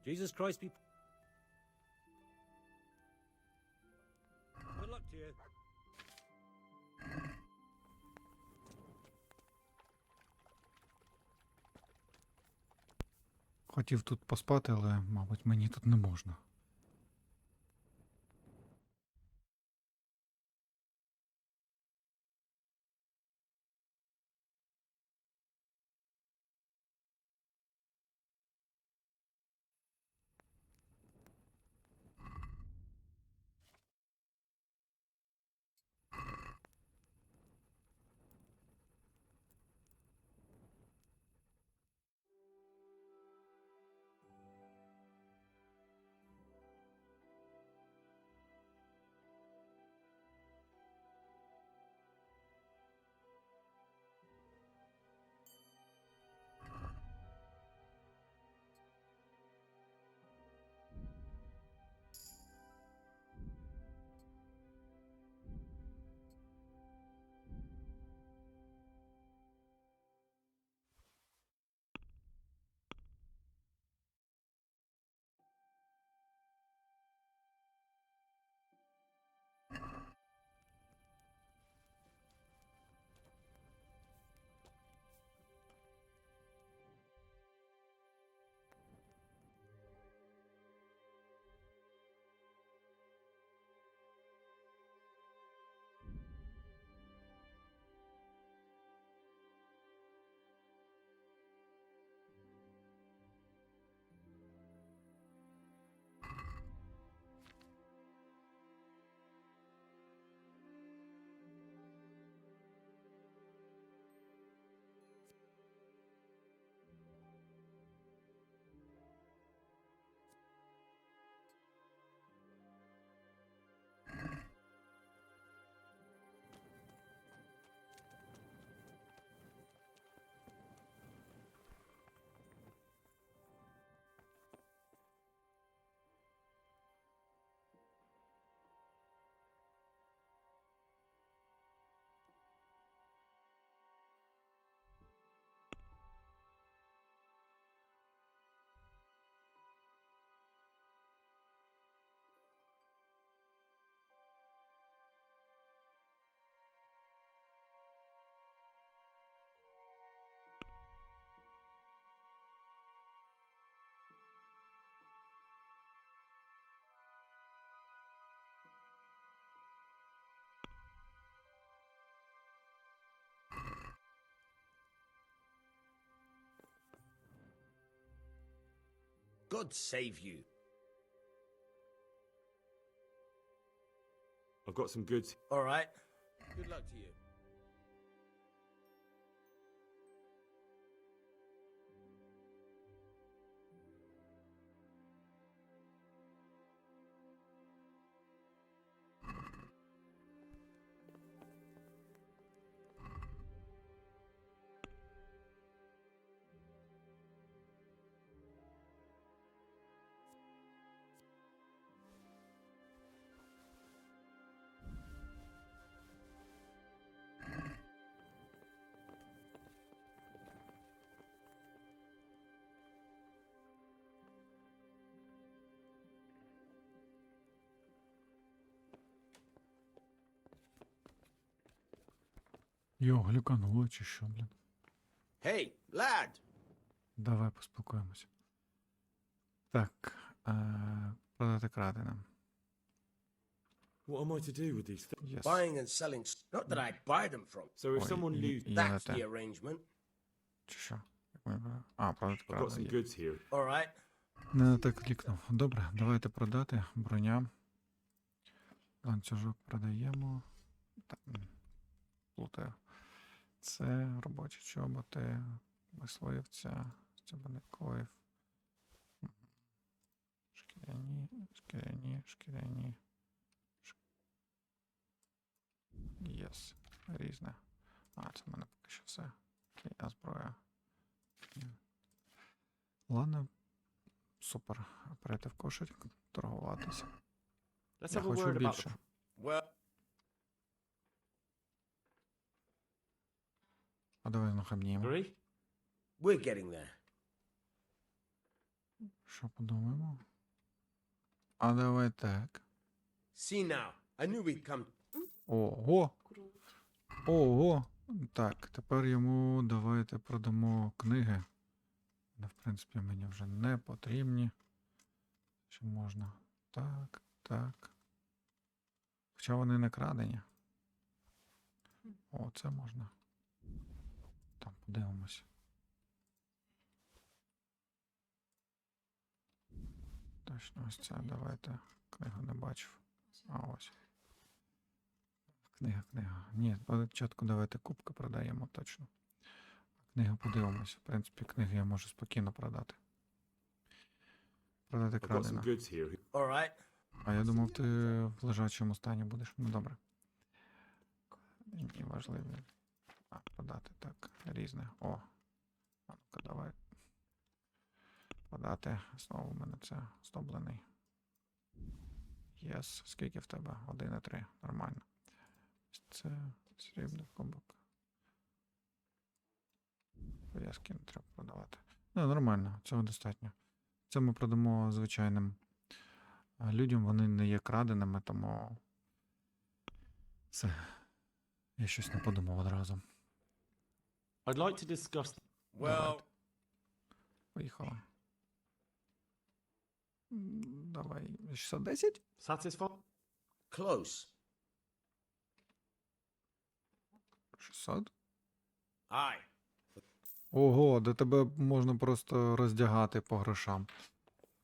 Jesus Christ be... Good luck to you. Хотів тут поспати, але, мабуть, мені тут не можна. God save you. I've got some goods. All right. Good luck to you. Йо, глюкануло чи що, блін. Hey, lad! Давай поспілкуємося. Так, продати краденим. What am I to do with these things? Yes. Buying and selling. Not that I buy them from. So if someone loses... That's the arrangement. Чи що? Продати I've got some краденим. goods here. All right. Не так клікнув. Добре, давайте продати. Броня. Ланцюжок продаємо. Так, плутаю. Це робочі чоботи, мисливця, стебельникових. Шкіряні. Єс. Різне. Це в мене поки що все. Окей, а зброя. Ладно. Супер. Перейти в кошик, торгуватися. Let's Я have a хочу word about більше. the... Well, А давай нахабніємо. Agree? we're getting there. Що подумаємо? А давай так. See now. I knew we'd come. Ого! Ого! Так, тепер йому давайте продамо книги. Вони, в принципі, мені вже не потрібні. Чи можна? Так. Хоча вони не крадені. О, це можна. Там подивимось. Точно, ось це, давайте. Книгу не бачив. А ось. Книга. Ні, спочатку давайте кубки продаємо, точно. Книгу подивимось. В принципі, книги я можу спокійно продати. Продати I've got some крадено. goods here. All right. А я думав, ти в лежачому стані будеш. Ну, добре. Ні, важливо. Продати, так, різне. О, а ну-ка, давай. Продати. Знову в мене це здоблений. Єс. Скільки в тебе? 1,3. Нормально. Це срібний кубок. Пов'язки не треба продавати. Ну, нормально, цього достатньо. Це ми продамо звичайним людям, вони не є краденими, тому це я щось не подумав одразу. I'd like to discuss... Well, Поїхала. Давай, 610? Satisfied? close. 600? Aye. Ого, до тебе можна просто роздягати по грошам.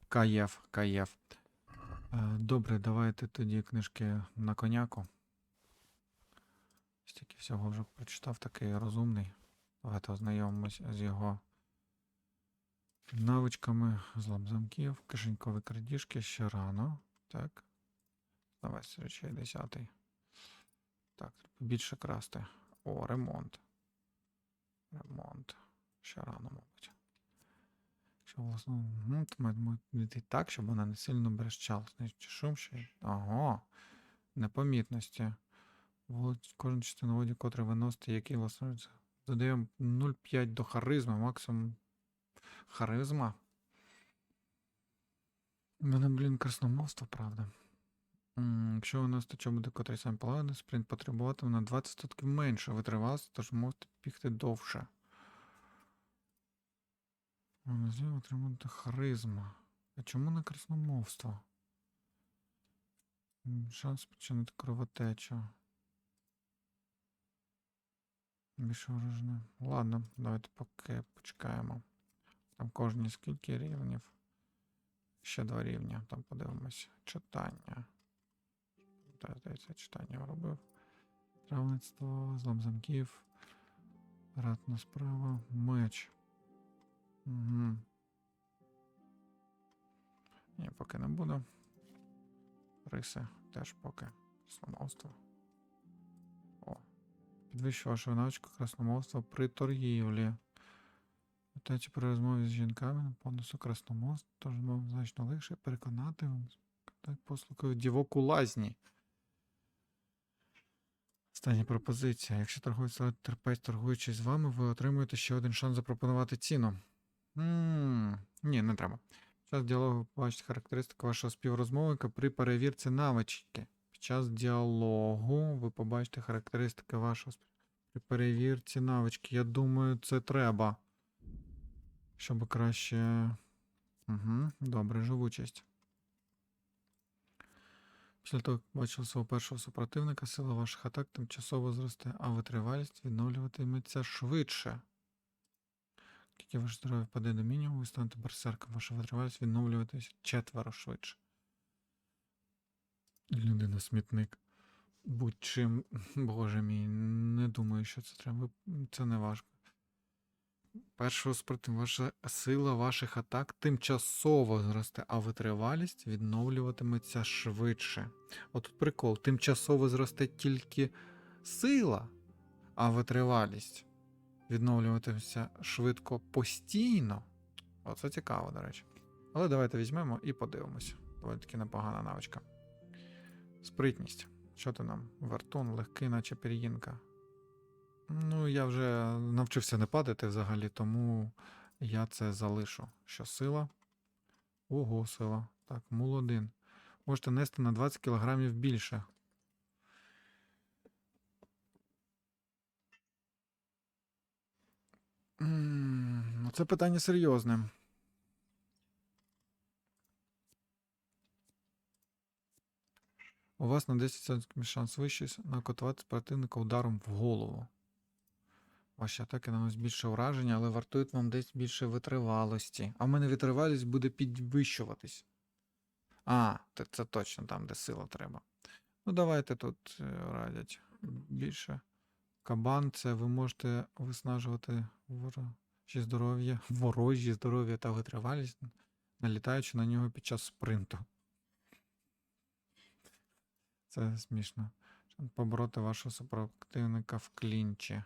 Каєв. Добре, давайте тоді книжки на коняку. Стільки всього вже прочитав, такий розумний. Давайте ознайомимося з його навичками, злом замків, кишенькові крадіжки, ще рано. Так. Давай речей 10. Так, треба більше красти. О, ремонт. Ще рано, мабуть. Якщо власно, то мають йти так, щоб вона не сильно брещала. Значить, шум ще. Ага. Непомітності. Кожен частину воді, котрий виносить, який власне додаємо 0,5 до харизми, максимум харизма. У мене, блін, красномовство, правда. Якщо у нас то буде котрий сам паладин, спринт потребуватиме на 20% менше витривалості, тож можете бігти довше. Можливо, отримати харизма. А чому не красномовство? Шанс спричинити кровотечу. Більше ворожне. Ладно, давайте поки почекаємо. Там кожні скільки рівнів? Ще 2 рівня. Там подивимось. Читання. Здається, читання робив. Травництво, злом замків. Ратна справа. Меч. Угу. Ні, поки не буду. Риси теж поки. Красномовство. О. Підвищу вашу навичку красномовства при торгівлі. Питаючи при розмові з жінками на бонусу красномовства, тож вам значно легше переконати вам послуги дівок у лазні. Остання пропозиція. Якщо торговець терпець, торгуючи з вами, ви отримуєте ще один шанс запропонувати ціну. Ні, не треба. Під час діалогу побачите характеристику вашого співрозмовника при перевірці навички. Під час діалогу ви побачите характеристики вашого Перевір ці навички. Я думаю, це треба. Щоб краще... Угу, добре, живучість. Після того, як бачили свого першого супротивника, сила ваших атак тимчасово зросте, а витривалість відновлюватиметься швидше. Тільки ваше здоров'я впаде до мінімуму, ви станете берсерком. Ваша витривалість відновлюватиметься 4 швидше. Людина-смітник. Будь-чим, боже мій, не думаю, що це треба. Це не важко. Першого спротиву. Ваша сила ваших атак тимчасово зросте, а витривалість відновлюватиметься швидше. Отут прикол. Тимчасово зросте тільки сила, а витривалість відновлюватиметься швидко постійно. Оце цікаво, до речі. Але давайте візьмемо і подивимося. Доволі таки непогана навичка. Спритність. Що ти нам? Вертун, легкий, наче пір'їнка. Ну, я вже навчився не падати взагалі, тому я це залишу. Що сила? Ого, сила. Так, мул 1. Можете нести на 20 кг більше. Це питання серйозне. У вас на 10% шанс вищий накотувати противника ударом в голову. Ваші атаки наносять більше ураження, але вартують вам десь більше витривалості. А в мене витривалість буде підвищуватись. А, це точно там, де сила треба. Ну, давайте тут радять більше. Кабан, це ви можете виснажувати ворожі здоров'я та витривалість, налітаючи на нього під час спринту. Це смішно. Щоб побороти вашого супротивника в клінчі.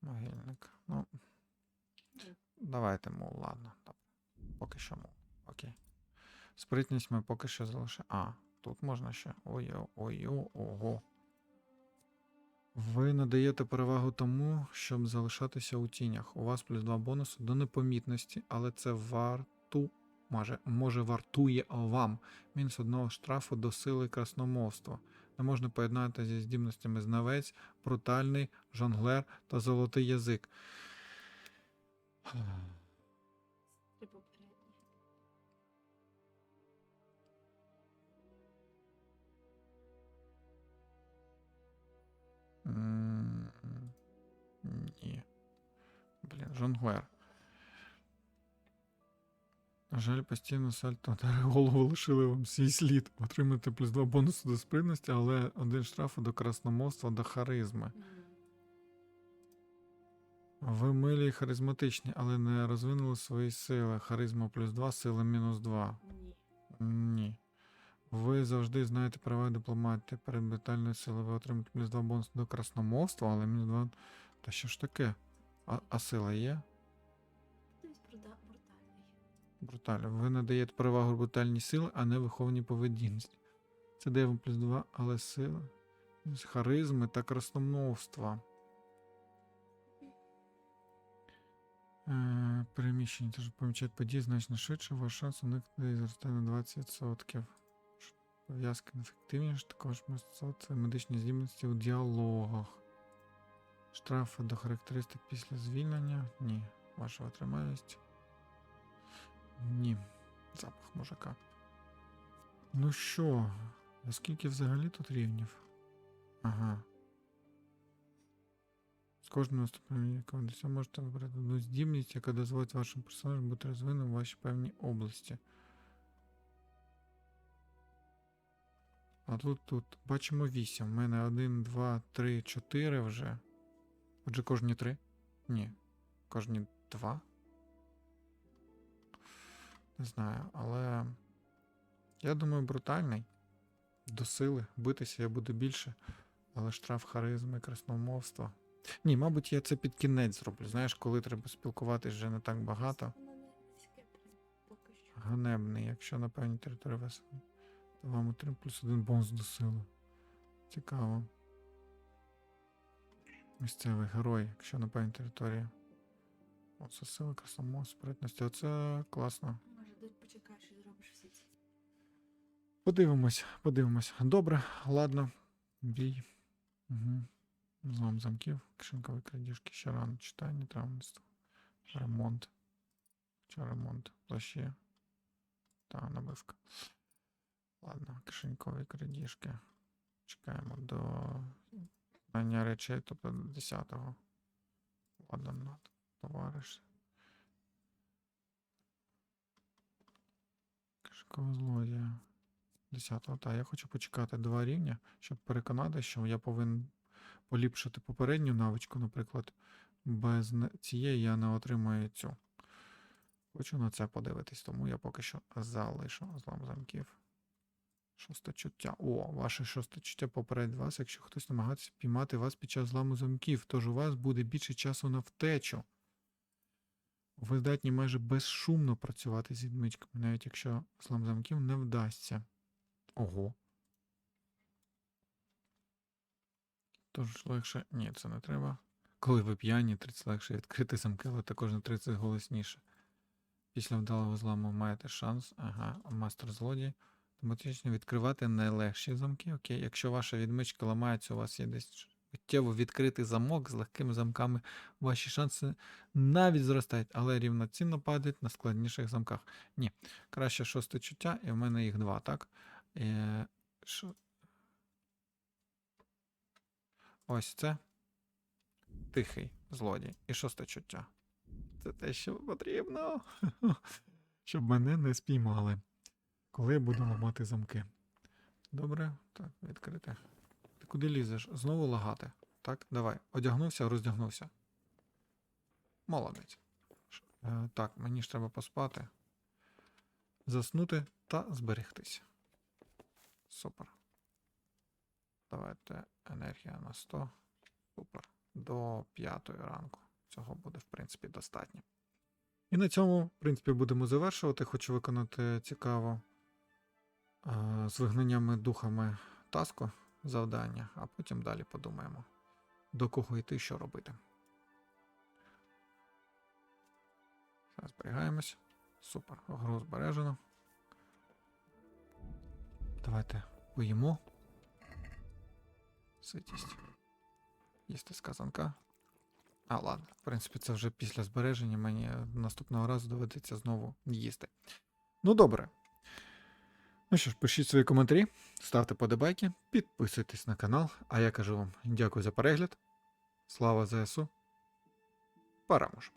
Могильник. Ну, давайте мул, ладно. Поки що мул. Окей. Спритність ми поки що залишаємо. А, тут можна ще. Ого. Ви надаєте перевагу тому, щоб залишатися у тінях. У вас плюс 2 бонуси до непомітності, але це може вартує вам мінус 1 штрафу до сили красномовства. Не можна поєднати зі здібностями знавець, брутальний, жонглер та золотий язик. Ні. Блін, жонглер. На жаль, постійно сальто удари голову лишили вам свій слід. Отримати плюс 2 бонуси до спритності, але 1 штрафу до красномовства, до харизми. Ви милі і харизматичні, але не розвинули свої сили. Харизма плюс 2, сила мінус 2. Ні. Ви завжди знаєте переваги дипломатії перед брутальною силою. Ви отримаєте плюс 2 бонуси до красномовства, але мінус 2... Та що ж таке? А сила є? Брутально. Ви надаєте перевагу брутальній сили, а не вихованій поведінці. Це дає вам плюс 2, але сила. З харизми та красномовства. Переміщення. Тож помічати події значно швидше. Ваш шанс уникнути зростає на 20%. Пов'язки неефективніше. Також це медичні здібності у діалогах. Штрафи до характеристик після звільнення. Ні. Ваша витрималість. Ні. Запах мужика. Ну що? А скільки взагалі тут рівнів? Ага. З кожним наступним віком ви можете вибрати одну здібність, яка дозволить вашим персонажам бути розвиненим в вашій певній області. А тут бачимо 8. У мене 1, 2, 3, 4 вже. Отже, кожні 3? Ні. Кожні 2? Не знаю, але я думаю, брутальний. До сили. Битися я буду більше. Але штраф харизми, красномовства. Ні, мабуть, я це під кінець зроблю. Знаєш, коли треба спілкуватись вже не так багато. Ганебний. Якщо на певній території вас, то вам отримає плюс 1 бонус до сили. Цікаво. Місцевий герой, якщо на певній території. Оце сила, красномовства, спритності. Оце класно. Може, почекаєш і зробиш всі ці. Подивимось. Добре, ладно. Бій. Угу. Злом замків, кишенькові крадіжки, ще рано читання, травництво, ремонт. Чи ремонт? Плащі. Та, набивка. Ладно, кишенькові крадіжки. Чекаємо до знання речей, тобто до 10-го. Ладно, товариш. Кишенькове злодія. 10-го. Так, я хочу почекати 2 рівня, щоб переконати, що я повинен поліпшити попередню навичку, наприклад, без цієї я не отримаю цю. Хочу на це подивитись, тому я поки що залишу злом замків. Шосте чуття. О, ваше шосте чуття попередить вас, якщо хтось намагається піймати вас під час зламу замків, тож у вас буде більше часу на втечу. Ви здатні майже безшумно працювати з відмичками, навіть якщо злам замків не вдасться. Ого. Тож легше... Ні, це не треба. Коли ви п'яні, 30 легше відкрити замки, але також на 30 голосніше. Після вдалого зламу маєте шанс. Ага, мастер злодій. Автоматично відкривати найлегші замки. Окей, якщо ваша відмичка ламається, у вас є десь миттєво відкритий замок з легкими замками, ваші шанси навіть зростають, але рівноцінно падають на складніших замках. Ні, краще шосте чуття, і в мене їх 2, так? Ось це тихий злодій і шосте чуття. Це те, що потрібно, щоб мене не спіймали, коли я буду ламати замки. Добре, так, відкрити. Ти куди лізеш? Знову лагати. Так, давай. Одягнувся, роздягнувся. Молодець. Так, мені ж треба поспати, заснути та зберегтися. Супер. Давайте енергія на 100. Супер. До 5 ранку. Цього буде, в принципі, достатньо. І на цьому, в принципі, будемо завершувати. Хочу виконати цікаво з вигнаннями духами таску, завдання, а потім далі подумаємо, до кого йти, що робити. Зараз зберігаємось. Супер. Гру збережено. Давайте поїмо. Ситість. Їсти з казанка. А, ладно. В принципі, це вже після збереження. Мені наступного разу доведеться знову їсти. Ну, добре. Ну що ж, пишіть свої коментарі, ставте подобайки, підписуйтесь на канал. А я кажу вам дякую за перегляд. Слава ЗСУ. Переможемо.